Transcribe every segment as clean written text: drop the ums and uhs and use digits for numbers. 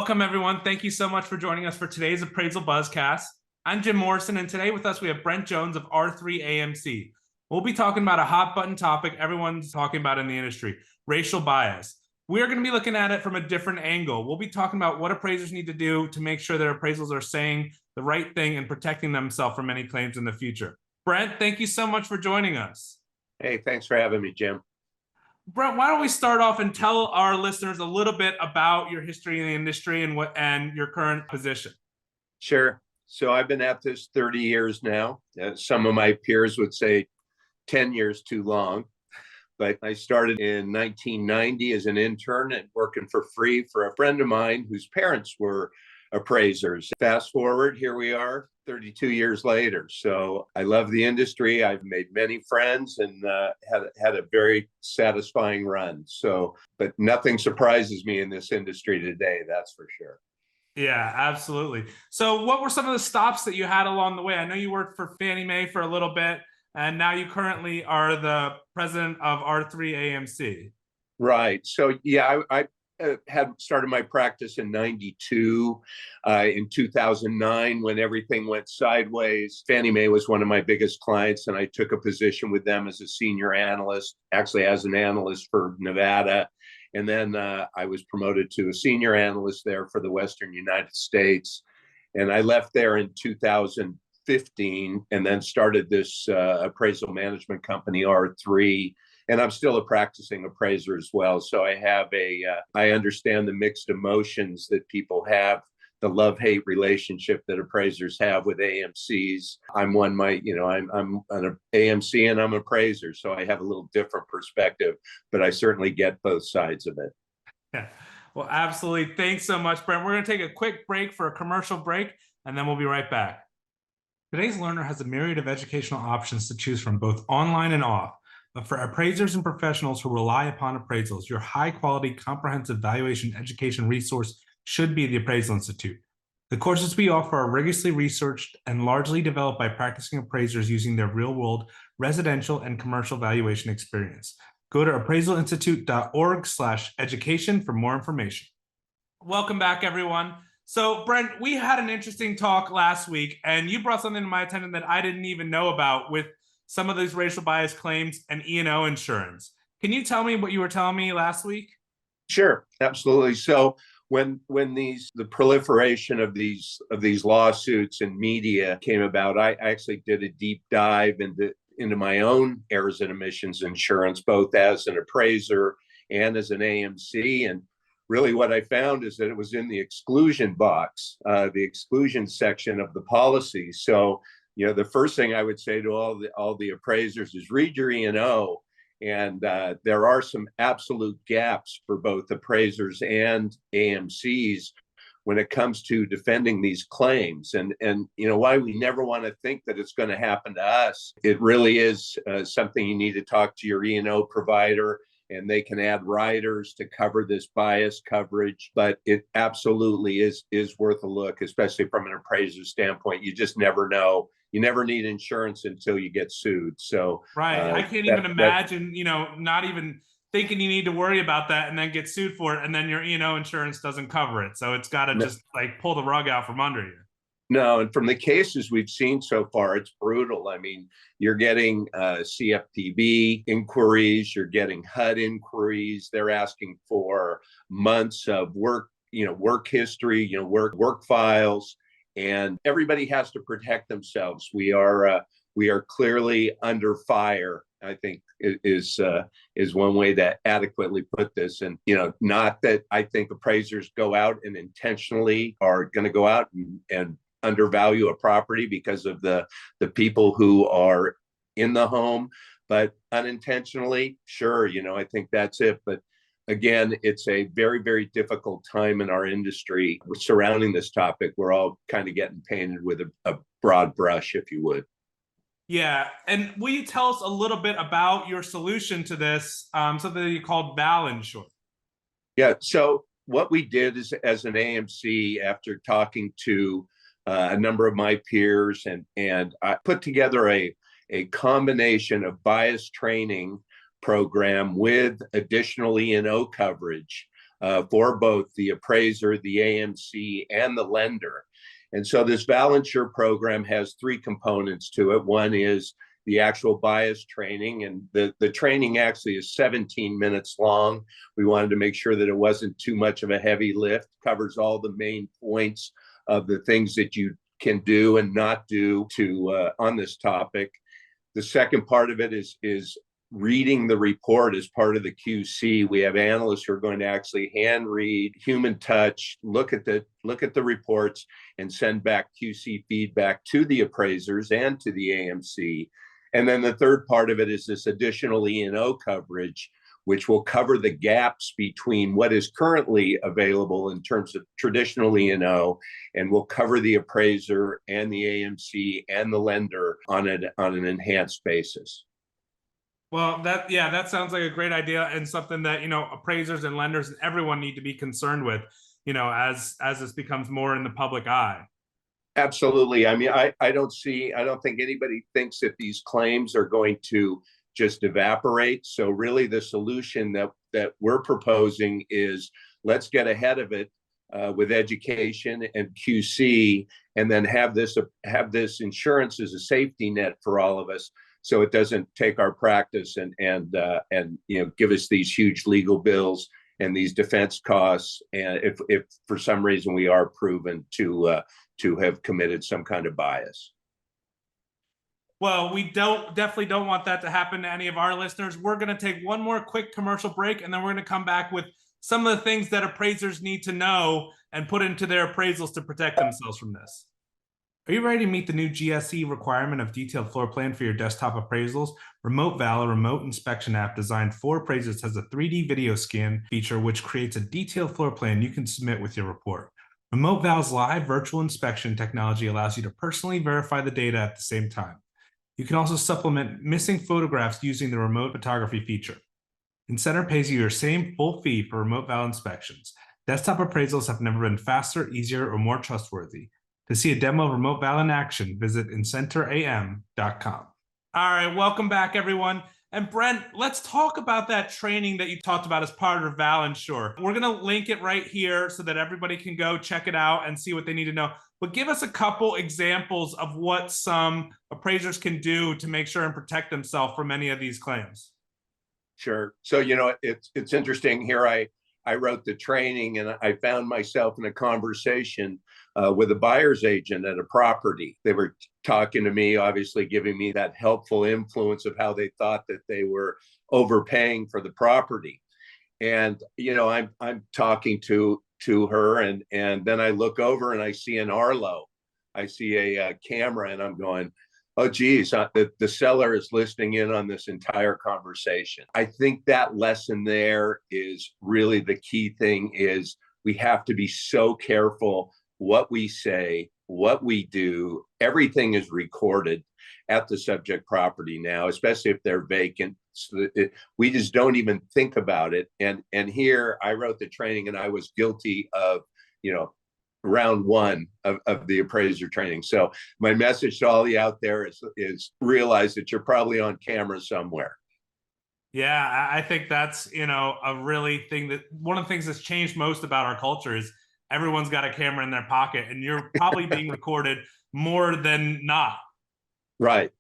Welcome, everyone. Thank you so much for joining us for today's Appraisal Buzzcast. I'm Jim Morrison, and today with us we have Brent Jones of R3 AMC. We'll be talking about a hot button topic everyone's talking about in the industry, racial bias. We're going to be looking at it from a different angle. We'll be talking about what appraisers need to do to make sure their appraisals are saying the right thing and protecting themselves from any claims in the future. Brent, thank you so much for joining us. Hey, thanks for having me, Jim. Brent, why don't we start off and tell our listeners a little bit about your history in the industry and your current position? Sure. So I've been at this 30 years now. Some of my peers would say 10 years too long. But I started in 1990 as an intern and working for free for a friend of mine whose parents were appraisers. Fast forward, here we are 32 years later. So I love the industry. I've made many friends and had a very satisfying run. So, but nothing surprises me in this industry today, that's for sure. Yeah, absolutely. So what were some of the stops that you had along the way? I know you worked for Fannie Mae for a little bit, and now you currently are the president of R3 AMC. Right. So, yeah, I had started my practice in 92. In 2009, when everything went sideways, Fannie Mae was one of my biggest clients, and I took a position with them as a senior analyst, actually as an analyst for Nevada. And then I was promoted to a senior analyst there for the Western United States. And I left there in 2015 and then started this appraisal management company, R3. And I'm still a practicing appraiser as well. So I understand the mixed emotions that people have, the love-hate relationship that appraisers have with AMCs. I'm an AMC and I'm an appraiser, so I have a little different perspective, but I certainly get both sides of it. Yeah, well, absolutely. Thanks so much, Brent. We're going to take a quick break for a commercial break, and then we'll be right back. Today's learner has a myriad of educational options to choose from, both online and off. But for appraisers and professionals who rely upon appraisals, your high-quality, comprehensive valuation education resource should be the Appraisal Institute. The courses we offer are rigorously researched and largely developed by practicing appraisers using their real-world residential and commercial valuation experience. Go to appraisalinstitute.org/education for more information. Welcome back, everyone. So, Brent, we had an interesting talk last week, and you brought something to my attention that I didn't even know about with some of these racial bias claims and E&O insurance. Can you tell me what you were telling me last week? Sure, absolutely. So when the proliferation of these lawsuits and media came about, I actually did a deep dive into my own errors and omissions insurance, both as an appraiser and as an AMC. And really what I found is that it was in the exclusion box, the exclusion section of the policy. So, you know, the first thing I would say to all the appraisers is read your E&O. And there are some absolute gaps for both appraisers and AMCs when it comes to defending these claims. And you know, why we never want to think that it's going to happen to us. It really is something you need to talk to your E&O provider, and they can add riders to cover this bias coverage. But it absolutely is worth a look, especially from an appraiser standpoint. You just never know. You never need insurance until you get sued. So right, I can't even imagine, you know, not even thinking you need to worry about that and then get sued for it, and then your E&O insurance doesn't cover it. So it's got to just like pull the rug out from under you. No, and from the cases we've seen so far, it's brutal. I mean, you're getting CFPB inquiries, you're getting HUD inquiries. They're asking for months of work history, work files, and everybody has to protect themselves. We are clearly under fire, I think is one way to adequately put this. And, you know, not that I think appraisers go out and intentionally are going to go out and undervalue a property because of the people who are in the home, but unintentionally, sure, you know, I think that's it. But again, it's a very, very difficult time in our industry surrounding this topic. We're all kind of getting painted with a broad brush, if you would. Yeah, and will you tell us a little bit about your solution to this, something that you called Val Insure? Yeah, so what we did is, as an AMC, after talking to a number of my peers, and I put together a combination of bias training program with additional E&O coverage for both the appraiser, the AMC, and the lender. And so this Valinsure program has three components to it. One is the actual bias training, and the training actually is 17 minutes long. We wanted to make sure that it wasn't too much of a heavy lift, covers all the main points of the things that you can do and not do on this topic. The second part of it is reading the report as part of the QC. We have analysts who are going to actually hand read, human touch, look at the reports, and send back QC feedback to the appraisers and to the AMC. And then the third part of it is this additional E&O coverage, which will cover the gaps between what is currently available in terms of traditional E&O, and will cover the appraiser and the AMC and the lender on an enhanced basis. Well, that sounds like a great idea, and something that, appraisers and lenders and everyone need to be concerned with, as this becomes more in the public eye. Absolutely. I mean, I don't think anybody thinks that these claims are going to just evaporate. So really the solution that we're proposing is, let's get ahead of it with education and QC, and then have this insurance as a safety net for all of us, so it doesn't take our practice and give us these huge legal bills and these defense costs, and if for some reason we are proven to have committed some kind of bias. Well, we definitely don't want that to happen to any of our listeners. We're going to take one more quick commercial break, and then we're going to come back with some of the things that appraisers need to know and put into their appraisals to protect themselves from this. Are you ready to meet the new GSE requirement of detailed floor plan for your desktop appraisals? Remote Val, a remote inspection app designed for appraisers, has a 3D video scan feature which creates a detailed floor plan you can submit with your report. Remote Val's live virtual inspection technology allows you to personally verify the data at the same time. You can also supplement missing photographs using the remote photography feature. Incenter pays you your same full fee for Remote Val inspections. Desktop appraisals have never been faster, easier, or more trustworthy. To see a demo of Remote Val in action, visit incenteram.com. All right, welcome back, everyone. And Brent, let's talk about that training that you talked about as part of Valinsure. We're going to link it right here so that everybody can go check it out and see what they need to know. But give us a couple examples of what some appraisers can do to make sure and protect themselves from any of these claims. Sure. So, it's interesting here. I wrote the training, and I found myself in a conversation with a buyer's agent at a property. They were talking to me, obviously giving me that helpful influence of how they thought that they were overpaying for the property. And, I'm talking to her, and then I look over and I see an Arlo. I see a camera, and I'm going, oh, geez, the seller is listening in on this entire conversation. I think that lesson there is really the key thing. Is we have to be so careful what we say, what we do. Everything is recorded at the subject property now, especially if they're vacant. So we just don't even think about it. And here I wrote the training, and I was guilty of, round one of the appraiser training. So my message to all you out there is realize that you're probably on camera somewhere. Yeah, I think that's, a really thing that one of the things that's changed most about our culture is everyone's got a camera in their pocket, and you're probably being recorded more than not. Right.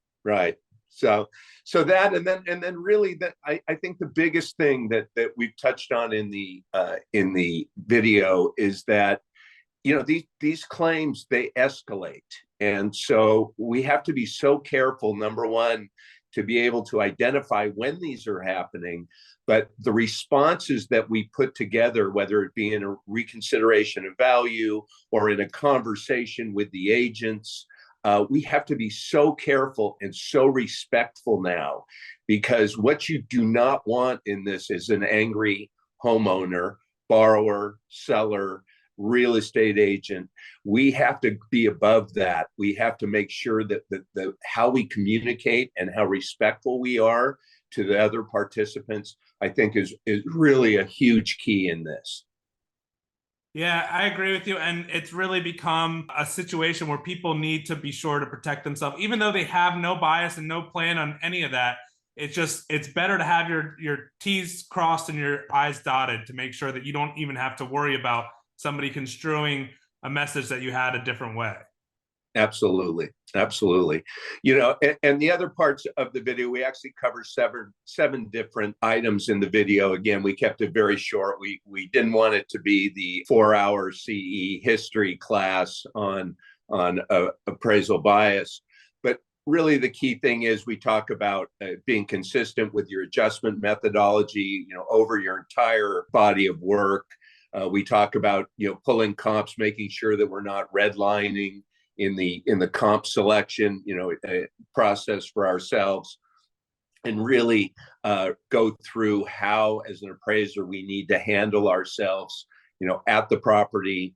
So that, and then really that I think the biggest thing that we've touched on in the video is that, these claims, they escalate. And so we have to be so careful, number one, to be able to identify when these are happening, but the responses that we put together, whether it be in a reconsideration of value or in a conversation with the agents, we have to be so careful and so respectful now, because what you do not want in this is an angry homeowner, borrower, seller, real estate agent. We have to be above that. We have to make sure that the how we communicate and how respectful we are to the other participants, I think is really a huge key in this. Yeah, I agree with you. And it's really become a situation where people need to be sure to protect themselves, even though they have no bias and no plan on any of that. it's better to have your T's crossed and your I's dotted to make sure that you don't even have to worry about somebody construing a message that you had a different way. Absolutely. Absolutely. You know, and the other parts of the video, we actually cover seven different items in the video. Again, we kept it very short. We didn't want it to be the 4-hour CE history class on appraisal bias. But really the key thing is we talk about being consistent with your adjustment methodology, you know, over your entire body of work. We talk about, you know, pulling comps, making sure that we're not redlining in the comp selection, you know, process for ourselves, and really go through how, as an appraiser, we need to handle ourselves, you know, at the property,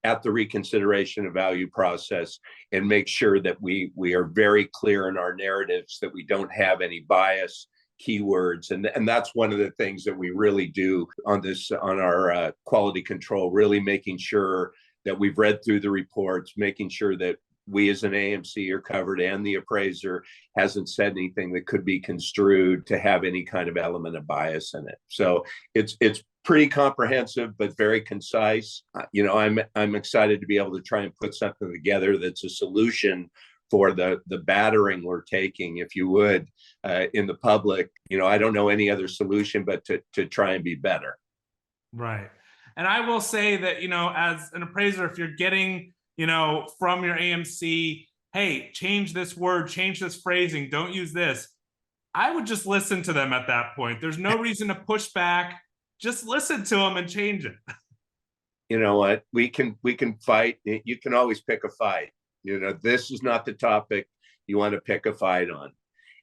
at the reconsideration of value process, and make sure that we are very clear in our narratives, that we don't have any bias keywords. And that's one of the things that we really do on our quality control, really making sure that we've read through the reports, making sure that we as an AMC are covered and the appraiser hasn't said anything that could be construed to have any kind of element of bias in it. So it's pretty comprehensive, but very concise. You know, I'm excited to be able to try and put something together that's a solution for the battering we're taking, if you would, in the public. You know, I don't know any other solution but to try and be better. Right. And I will say that, you know, as an appraiser, if you're getting, you know, from your AMC, hey, change this word, change this phrasing, don't use this, I would just listen to them at that point. There's no reason to push back. Just listen to them and change it. You know what? We can fight. You can always pick a fight. You know, this is not the topic you want to pick a fight on.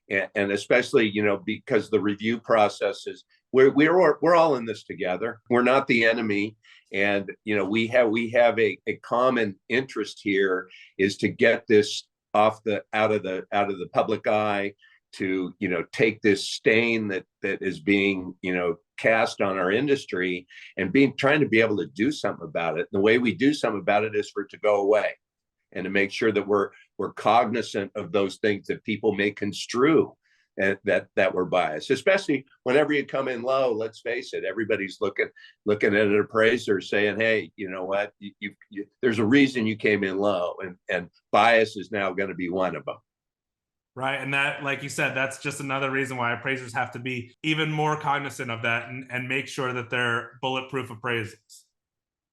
And especially, you know, because the review process is, we're all in this together. We're not the enemy. And, you know, we have a common interest here, is to get this out of the public eye, to, you know, take this stain that is being, you know, cast on our industry, and trying to be able to do something about it. And the way we do something about it is for it to go away, and to make sure that we're cognizant of those things that people may construe and that we're biased, especially whenever you come in low. Let's face it, everybody's looking at an appraiser saying, hey, you know what, you there's a reason you came in low, and bias is now going to be one of them. Right. And that, like you said, that's just another reason why appraisers have to be even more cognizant of that, and make sure that they're bulletproof appraisals.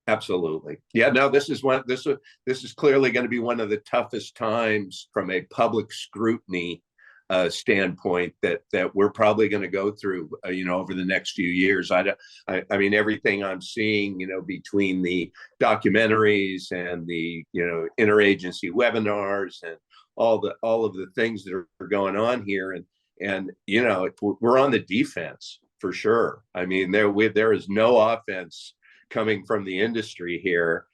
Absolutely. Yeah, no, this is clearly going to be one of the toughest times from a public scrutiny standpoint that we're probably going to go through, you know, over the next few years. I mean, everything I'm seeing, you know, between the documentaries and the, you know, interagency webinars and all of the things that are going on here, and you know, we're on the defense for sure. I mean, there is no offense coming from the industry here,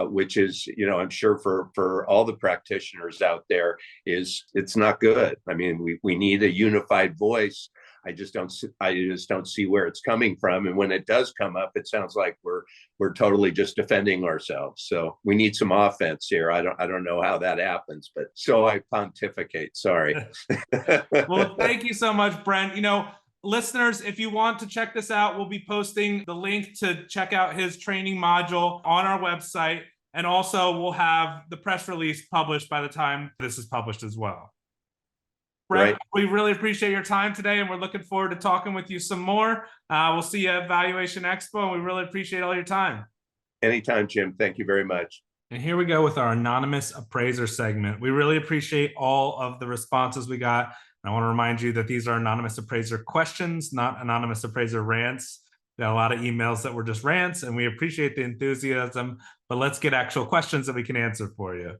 which is, you know, I'm sure for all the practitioners out there, it's not good. I mean, we need a unified voice. I just don't see where it's coming from. And when it does come up, it sounds like we're totally just defending ourselves. So we need some offense here. I don't know how that happens, but so I pontificate. Sorry. Well, thank you so much, Brent. You know, listeners, if you want to check this out, we'll be posting the link to check out his training module on our website. And also we'll have the press release published by the time this is published as well. Brent, right. We really appreciate your time today, and we're looking forward to talking with you some more. We'll see you at Valuation Expo, and we really appreciate all your time. Anytime, Jim. Thank you very much. And here we go with our Anonymous Appraiser segment. We really appreciate all of the responses we got. I want to remind you that these are Anonymous Appraiser questions, not Anonymous Appraiser rants. We got a lot of emails that were just rants, and we appreciate the enthusiasm, but let's get actual questions that we can answer for you.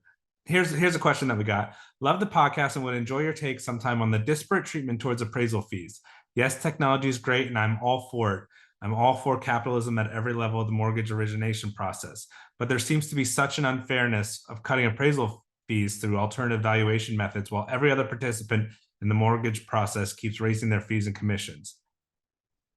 Here's a question that we got. Love the podcast and would enjoy your take sometime on the disparate treatment towards appraisal fees. Yes, technology is great, and I'm all for it. I'm all for capitalism at every level of the mortgage origination process, but there seems to be such an unfairness of cutting appraisal fees through alternative valuation methods, while every other participant in the mortgage process keeps raising their fees and commissions.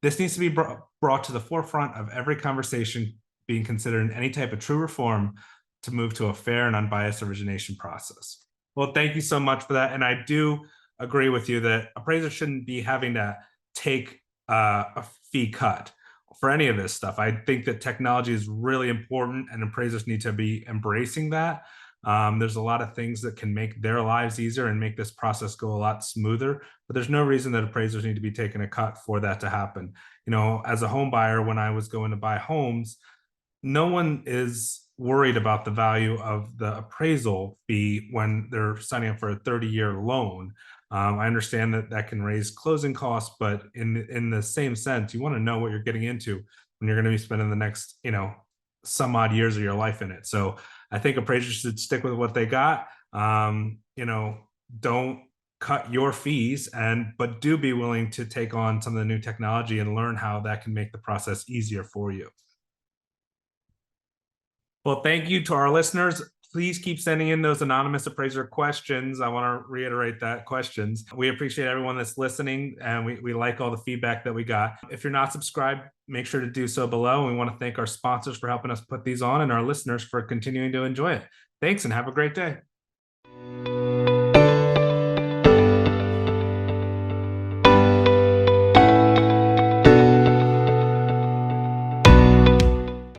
This needs to be brought to the forefront of every conversation being considered in any type of true reform to move to a fair and unbiased origination process. Well, thank you so much for that. And I do agree with you that appraisers shouldn't be having to take a fee cut for any of this stuff. I think that technology is really important and appraisers need to be embracing that. There's a lot of things that can make their lives easier and make this process go a lot smoother, but there's no reason that appraisers need to be taking a cut for that to happen. You know, as a home buyer, when I was going to buy homes, no one is worried about the value of the appraisal fee when they're signing up for a 30-year loan. I understand that that can raise closing costs, but in the same sense, you want to know what you're getting into when you're going to be spending the next, you know, some odd years of your life in it. So I think appraisers should stick with what they got. You know, don't cut your fees, but do be willing to take on some of the new technology and learn how that can make the process easier for you. Well, thank you to our listeners. Please keep sending in those anonymous appraiser questions. I want to reiterate that questions. We appreciate everyone that's listening, and we like all the feedback that we got. If you're not subscribed, make sure to do so below. We want to thank our sponsors for helping us put these on and our listeners for continuing to enjoy it. Thanks and have a great day.